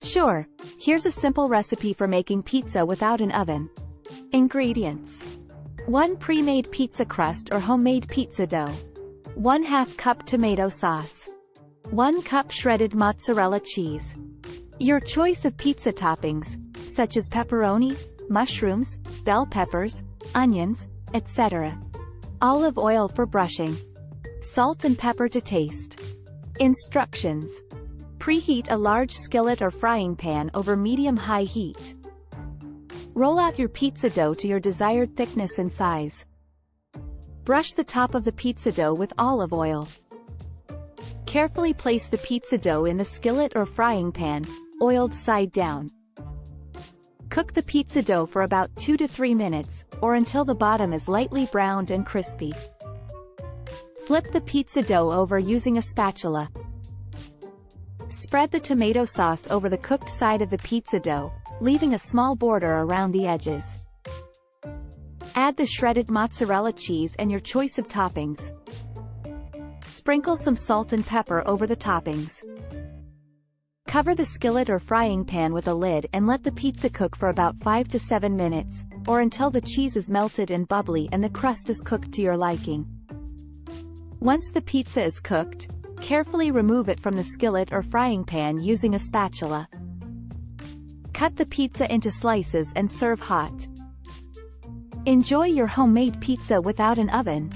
Sure, here's a simple recipe for making pizza without an oven. Ingredients: 1 pre-made pizza crust or homemade pizza dough, 1/2 cup tomato sauce, 1 cup shredded mozzarella cheese, your choice of pizza toppings, such as pepperoni, mushrooms, bell peppers, onions, etc. Olive oil for brushing. Salt and pepper to taste. Instructions: preheat a large skillet or frying pan over medium-high heat. Roll out your pizza dough to your desired thickness and size. Brush the top of the pizza dough with olive oil. Carefully place the pizza dough in the skillet or frying pan, oiled side down. Cook the pizza dough for about 2 to 3 minutes, or until the bottom is lightly browned and crispy. Flip the pizza dough over using a spatula. Spread the tomato sauce over the cooked side of the pizza dough, leaving a small border around the edges. Add the shredded mozzarella cheese and your choice of toppings. Sprinkle some salt and pepper over the toppings. Cover the skillet or frying pan with a lid and let the pizza cook for about 5 to 7 minutes, or until the cheese is melted and bubbly and the crust is cooked to your liking. Once the pizza is cooked, carefully remove it from the skillet or frying pan using a spatula. Cut the pizza into slices and serve hot. Enjoy your homemade pizza without an oven.